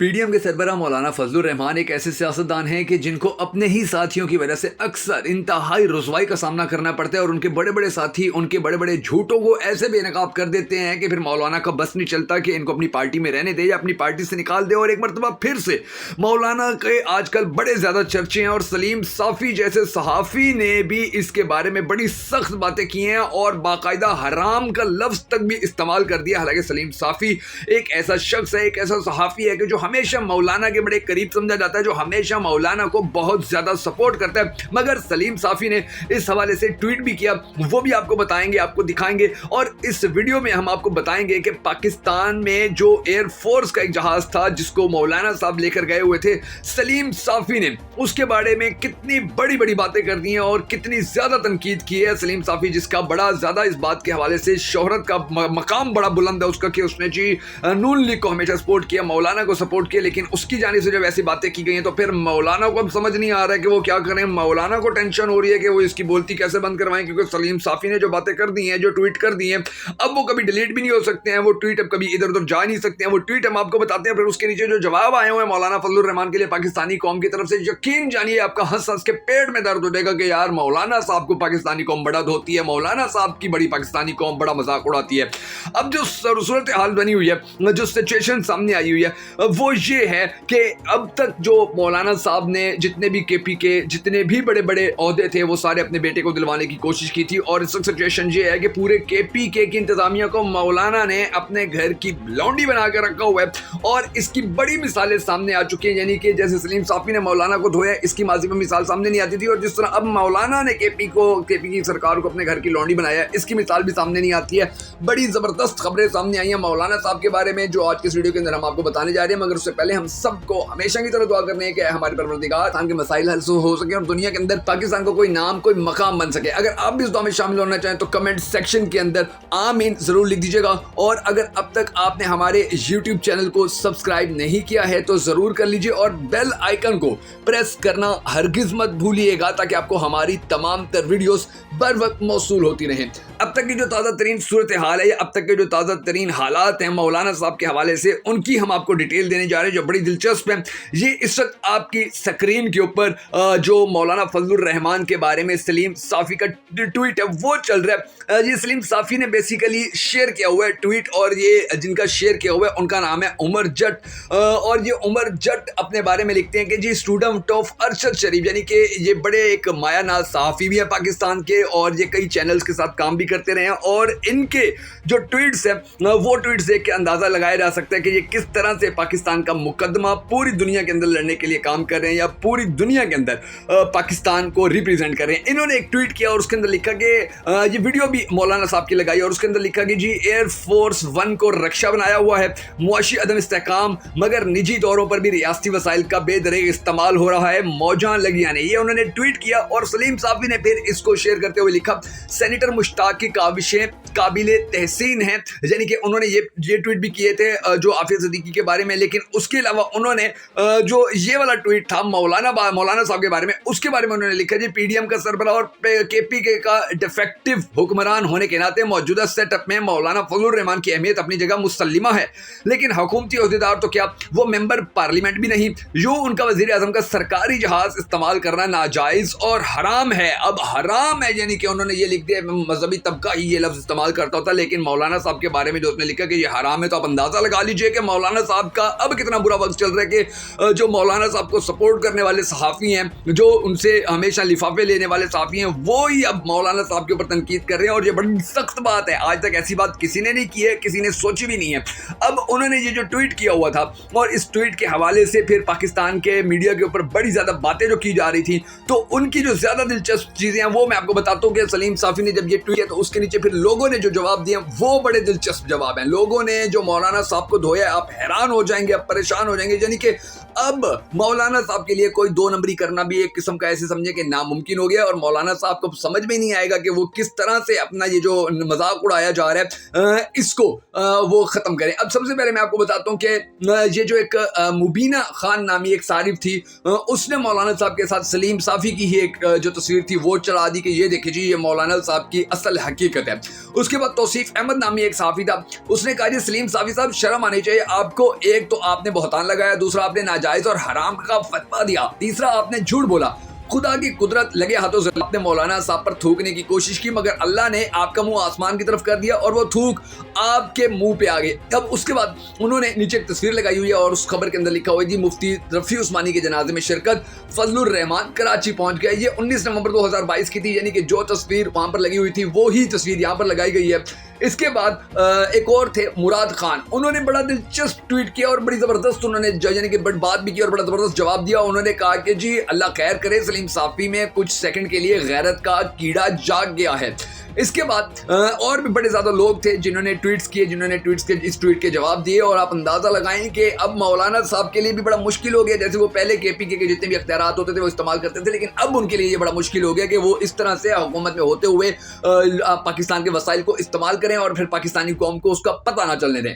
PDM के सरबराह मौलाना फजलुर रहमान एक ऐसे सियासतदान हैं कि जिनको अपने ही साथियों की वजह से अक्सर इंतहाई रुसवाई का सामना करना पड़ता है और उनके बड़े बड़े साथी उनके बड़े बड़े झूठों को ऐसे बेनकाब कर देते हैं कि फिर मौलाना का बस नहीं चलता कि इनको अपनी पार्टी में रहने दे या अपनी पार्टी से निकाल दे। और एक मरतबा फिर से मौलाना के आजकल बड़े ज़्यादा चर्चे हैं और सलीम साफ़ी जैसे सहाफ़ी ने भी इसके बारे में बड़ी सख्त बातें की हैं और बाकायदा हराम का लफ्ज़ तक भी इस्तेमाल कर दिया। हालांकि सलीम साफ़ी एक ऐसा शख्स है, एक ऐसा सहाफ़ी है कि जो हमेशा मौलाना के बड़े करीब समझा जाता है, जो हमेशा मौलाना को बहुत ज्यादा सपोर्ट करता है। मगर सलीम साफ़ी ने इस हवाले से ट्वीट भी किया, वो भी आपको बताएंगे, आपको दिखाएंगे। और इस वीडियो में हम आपको बताएंगे कि पाकिस्तान में जो एयरफोर्स का एक जहाज था जिसको मौलाना साहब लेकर गए हुए थे, सलीम साफ़ी ने उसके बारे में कितनी बड़ी बड़ी बातें कर दी हैं और कितनी ज्यादा तनकीद की है। सलीम साफ़ी जिसका बड़ा ज्यादा इस बात के हवाले से शोहरत का मकाम बड़ा बुलंद है उसका कि उसने जी नून लीग को हमेशा सपोर्ट किया, मौलाना को सपोर्ट किया, लेकिन उसकी जानिब से जब ऐसी बातें की गई हैं तो फिर मौलाना को अब समझ नहीं आ रहा है कि वो क्या करें। मौलाना को टेंशन हो रही है कि वो इसकी बोलती कैसे बंद करवाएं, क्योंकि सलीम साफ़ी ने जो बातें कर दी हैं, जो ट्वीट कर दी हैं, अब वो कभी डिलीट भी नहीं हो सकते हैं। वो ट्वीट अब कभी इधर उधर जा नहीं सकते हैं। वो ट्वीट हम आपको बताते हैं, फिर उसके नीचे जो जवाब आए हुए हैं मौलाना फजलुर रहमान के लिए पाकिस्तानी कौम की तरफ से, यकीन जानिए आपका हंस हंस के पेट में दर्द हो जाएगा कि यार मौलाना साहब को पाकिस्तानी कौम बड़ा धोती है, मौलाना साहब की बड़ी पाकिस्तानी कौम बड़ा मजाक उड़ाती है। अब जो सूरत हाल बनी हुई है, जो सिचुएशन सामने आई हुई है, वो ये है कि अब तक जो मौलाना साहब ने जितने भी केपी के जितने भी बड़े बड़े ओहदे थे वो सारे अपने बेटे को दिलवाने की कोशिश की थी। और इस वक्त सिचुएशन ये है कि पूरे केपी के की इंतजामिया को मौलाना ने अपने घर की लौंडी बना कर रखा हुआ है और इसकी बड़ी मिसालें सामने आ चुकी हैं। यानी कि जैसे सलीम साफ़ी ने मौलाना को धोया, इसकी माजी में मिसाल सामने नहीं आती थी, और जिस तरह अब मौलाना ने केपी की सरकार को अपने घर की लौंडी बनाया, इसकी मिसाल भी सामने नहीं आती है। बड़ी ज़बरदस्त खबरें सामने आई हैं मौलाना साहब के बारे में जो आज के वीडियो के अंदर हम आपको बताने जा रहे हैं। मगर उससे पहले हम सबको हमेशा की तरह दुआ करने हैं कि हमारे परवरदिगार के मसाइल हल हो सके और दुनिया के अंदर पाकिस्तान को कोई नाम कोई मकाम बन सके। अगर आप भी इस दुआ में शामिल होना चाहें तो कमेंट सेक्शन के अंदर आमीन जरूर लिख दीजिएगा। और अगर अब तक आपने हमारे YouTube चैनल को सब्सक्राइब नहीं किया है तो जरूर कर लीजिए और बेल आइकन को प्रेस करना हरगिज मत भूलिएगा ताकि आपको हमारी तमाम तर वीडियोस बर वक्त मौसूल होती रहें। अब तक की जो ताज़ा तरीन सूरत हाल है या अब तक के जो ताज़ा तरीन हालात हैं मौलाना साहब के हवाले से, उनकी हम आपको डिटेल देने जा रहे हैं जो बड़ी दिलचस्प है। ये इस वक्त आपकी स्क्रीन के ऊपर जो मौलाना फजलुर रहमान के बारे में सलीम साफ़ी का ट्वीट है वो चल रहा है। ये सलीम साफ़ी ने बेसिकली शेयर किया हुआ है ट्वीट, और ये जिनका शेयर किया हुआ है उनका नाम है उमर जट। और ये उमर जट अपने बारे में लिखते हैं कि जी स्टूडेंट ऑफ अरशद शरीफ, यानी कि ये बड़े एक मायानाज सहाफ़ी भी है पाकिस्तान के और ये कई चैनल्स के साथ काम भी करते रहे हैं। और इनके जो ट्वीट्स हैं वो ट्वीट्स देख के अंदाज़ा लगाया जा सकता है कि ये किस तरह से पाकिस्तान का मुकदमा पूरी दुनिया के अंदर लड़ने के लिए काम कर रहे हैं या पूरी दुनिया के अंदर पाकिस्तान को रिप्रेजेंट कर रहे हैं। इन्होंने एक ट्वीट किया और उसके अंदर लिखा कि ये वीडियो भी मौलाना साहब की लगाई और उसके अंदर लिखा कि जी एयरफोर्स 1 को रक्षा बनाया हुआ है, मुआशी अदम इस्तेहकाम मगर निजी तौरों पर भी रियासती वसाइल का बेदरेग इस्तेमाल हो रहा है, मौजां लगी आने। ये उन्होंने ट्वीट किया और सलीम साफ़ी ने फिर इसको शेयर करते हुए लिखा सेनेटर मुश्ताक की काविशें काबिले तहसीन हैं। यानी कि उन्होंने ये ट्वीट भी किए थे जो आफिया सिद्दीकी के बारे में, लेकिन उसके अलावा उन्होंने जो ये वाला ट्वीट था मौलाना साहब के बारे में, उसके बारे में उन्होंने लिखा जी पीडीएम का सरबराह और केपी के का डिफेक्टिव हुक्मरान होने के नाते मौजूदा सेटअप में मौलाना फजलुर रहमान की अहमियत अपनी जगह मुसल्लिमा है, लेकिन हुकूमती अहदेदार तो क्या वो मेंबर पार्लियामेंट भी नहीं। यूँ उनका वज़ीर आज़म का सरकारी जहाज इस्तेमाल करना नाजायज़ और हराम है। अब हराम है यानी कि उन्होंने ये लिख दिया, मजहबी तबका ही ये लफ्ज़ इस्तेमाल करता होता, लेकिन मौलाना साहब के बारे में जो उसने लिखा कि ये हराम है तो आप अंदाज़ा लगा लीजिए कि मौलाना साहब का अब कितना बुरा वक्त चल रहा है कि जो मौलाना साहब को सपोर्ट करने वाले सहाफ़ी हैं, जो उनसे हमेशा लिफाफे लेने वाले सहाफ़ी हैं, वो ही अब मौलाना साहब के ऊपर तनकीद कर रहे हैं। और ये बड़ी सख्त बात है, आज तक ऐसी बात किसी ने नहीं की है, किसी ने सोची भी नहीं है। अब उन्होंने ये जो ट्वीट किया हुआ था और इस ट्वीट के हवाले से फिर पाकिस्तान के मीडिया के ऊपर बड़ी ज़्यादा बातें जो की जा रही थी, तो उनकी जो ज़्यादा दिलचस्प चीज़ें हैं वो मैं आपको बताता हूँ कि सलीम साफ़ी ने जब ये ट्वीट किया तो उसके नीचे फिर लोगों ने जो जवाब दिए वो बड़े दिलचस्प जवाब हैं। लोगों ने जो मौलाना साहब को धोया, आप हैरान हो जाएंगे, आप परेशान हो जाएंगे। यानी कि अब मौलाना साहब के लिए कोई दो नंबरी करना भी एक किस्म का ऐसे समझे कि नामुमकिन हो गया और मौलाना साहब को समझ में नहीं आएगा कि वो किस तरह से अपना ये जो मजाक उड़ाया जा रहा है इसको वो ख़त्म करें। अब सबसे पहले मैं आपको बताता हूँ कि ये जो एक मुबीना खान नामी एक सारिफ थी, उसने मौलाना साहब के साथ सलीम साफ़ी की ही एक जो तस्वीर थी वो चढ़ा दी कि ये देखिए जी ये मौलाना साहब की असल हकीकत है। اس کے بعد توصیف احمد نامی ایک صحافی تھا, اس نے کہا جی سلیم صافی صاحب شرم آنی چاہیے آپ کو, ایک تو آپ نے بہتان لگایا, دوسرا آپ نے ناجائز اور حرام کا فتویٰ دیا, تیسرا آپ نے جھوٹ بولا. خدا کی قدرت لگے ہاتھوں سے آپ نے مولانا صاحب پر تھوکنے کی کوشش کی, مگر اللہ نے آپ کا منہ آسمان کی طرف کر دیا اور وہ تھوک آپ کے منہ پہ آ گئے. اب اس کے بعد انہوں نے نیچے ایک تصویر لگائی ہوئی ہے اور اس خبر کے اندر لکھا ہوا ہے جی مفتی رفیع عثمانی کے جنازے میں شرکت, فضل الرحمان کراچی پہنچ گئے. یہ 19 نومبر 2022 کی تھی, یعنی کہ جو تصویر وہاں پر لگی ہوئی تھی وہی تصویر یہاں پر لگائی گئی ہے. اس کے بعد ایک اور تھے مراد خان, انہوں نے بڑا دلچسپ ٹویٹ کیا اور بڑی زبردست انہوں نے یعنی کہ بات بھی کی اور بڑا زبردست جواب دیا. انہوں نے کہا کہ جی اللہ خیر کرے, سلیم صافی میں کچھ سیکنڈ کے لیے غیرت کا کیڑا جاگ گیا ہے. اس کے بعد اور بھی بڑے زیادہ لوگ تھے جنہوں نے ٹویٹس کیے, جنہوں نے ٹویٹس کے اس ٹویٹ کے جواب دیے, اور آپ اندازہ لگائیں کہ اب مولانا صاحب کے لیے بھی بڑا مشکل ہو گیا. جیسے وہ پہلے کے پی کے جتنے بھی اختیارات ہوتے تھے وہ استعمال کرتے تھے, لیکن اب ان کے لیے یہ بڑا مشکل ہو گیا کہ وہ اس طرح سے حکومت میں ہوتے ہوئے پاکستان کے وسائل کو استعمال کریں اور پھر پاکستانی قوم کو اس کا پتہ نہ چلنے دیں.